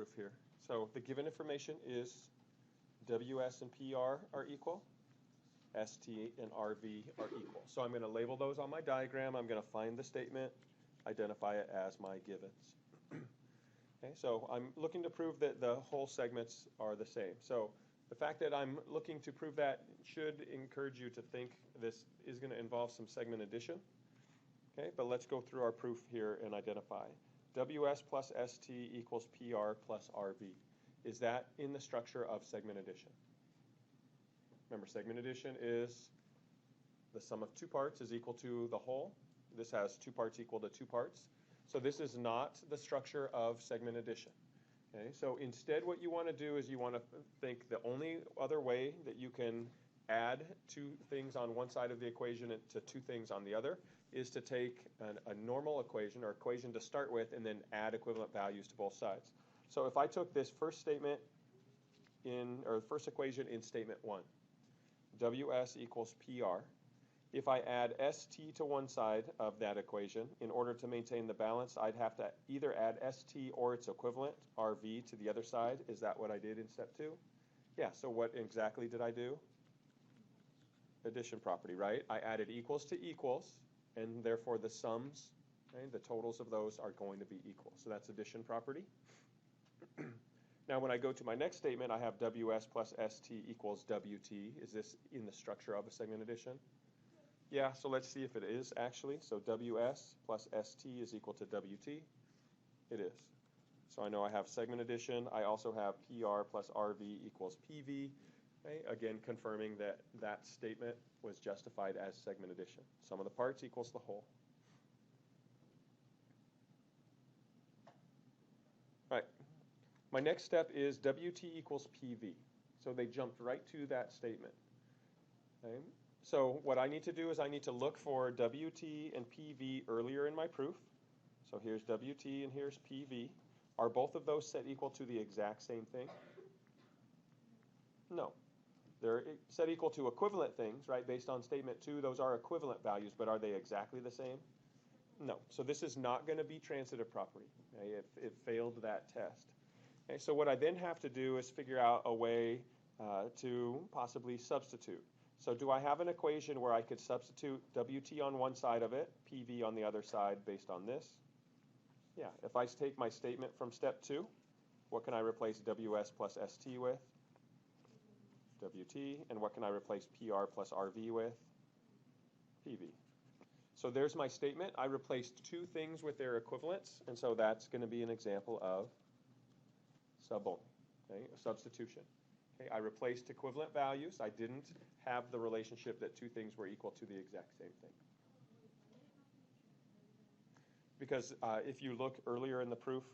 proof here. So the given information is WS and PR are equal, ST and RV are equal. So I'm going to label those on my diagram. I'm going to find the statement, identify it as my givens. Okay, so I'm looking to prove that the whole segments are the same. So the fact that I'm looking to prove that should encourage you to think this is going to involve some segment addition. Okay, but let's go through our proof here and identify. WS plus ST equals PR plus RV. Is that in the structure of segment addition? Remember, segment addition is the sum of two parts is equal to the whole. This has two parts equal to two parts. So this is not the structure of segment addition. Okay, so instead what you want to do is you want to think the only other way that you can add two things on one side of the equation to two things on the other is to take a normal equation or equation to start with and then add equivalent values to both sides. So if I took this first statement or the first equation in statement 1, WS equals PR. If I add ST to one side of that equation, in order to maintain the balance, I'd have to either add ST or its equivalent, RV, to the other side. Is that what I did in step 2? Yeah, so what exactly did I do? Addition property, right? I added equals to equals, and therefore the sums, okay, the totals of those are going to be equal. So that's addition property. Now when I go to my next statement, I have WS plus ST equals WT. Is this in the structure of a segment addition? Yeah, so let's see if it is actually. So WS plus ST is equal to WT. It is. So I know I have segment addition. I also have PR plus RV equals PV. Okay, again, confirming that that statement was justified as segment addition. Sum of the parts equals the whole. All right. My next step is WT equals PV. So they jumped right to that statement. Okay. So what I need to do is I need to look for WT and PV earlier in my proof. So here's WT and here's PV. Are both of those set equal to the exact same thing? No. They're set equal to equivalent things, right? Based on statement 2, those are equivalent values, but are they exactly the same? No. So this is not going to be transitive property. Okay? It failed that test. Okay, so what I then have to do is figure out a way to possibly substitute. So do I have an equation where I could substitute WT on one side of it, PV on the other side based on this? Yeah, if I take my statement from step 2, what can I replace WS plus ST with? WT. And what can I replace PR plus RV with? PV. So there's my statement. I replaced two things with their equivalents, and so that's going to be an example of sub-only, okay, a substitution. Okay, I replaced equivalent values. I didn't have the relationship that two things were equal to the exact same thing. Because if you look earlier in the proof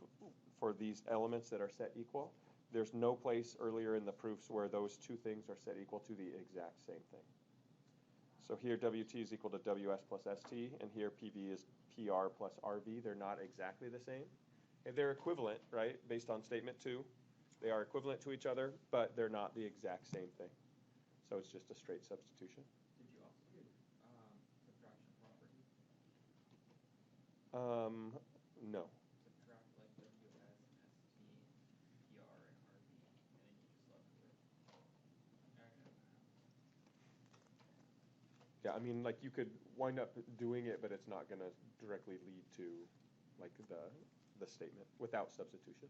for these elements that are set equal, there's no place earlier in the proofs where those two things are set equal to the exact same thing. So here WT is equal to WS plus ST, and here PV is PR plus RV. They're not exactly the same. They're equivalent, right, based on statement 2. They are equivalent to each other, but they're not the exact same thing. So it's just a straight substitution. Did you also get subtraction property? No. Subtract like WS, ST, PR, and RV, and then you just left with. Yeah, I mean, like you could wind up doing it, but it's not going to directly lead to like the statement without substitution.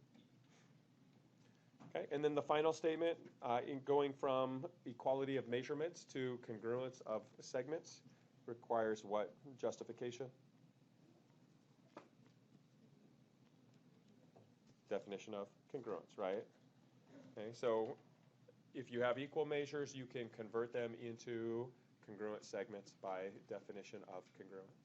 Okay, and then the final statement, in going from equality of measurements to congruence of segments, requires what justification? Definition of congruence, right? Okay, so if you have equal measures, you can convert them into congruent segments by definition of congruence.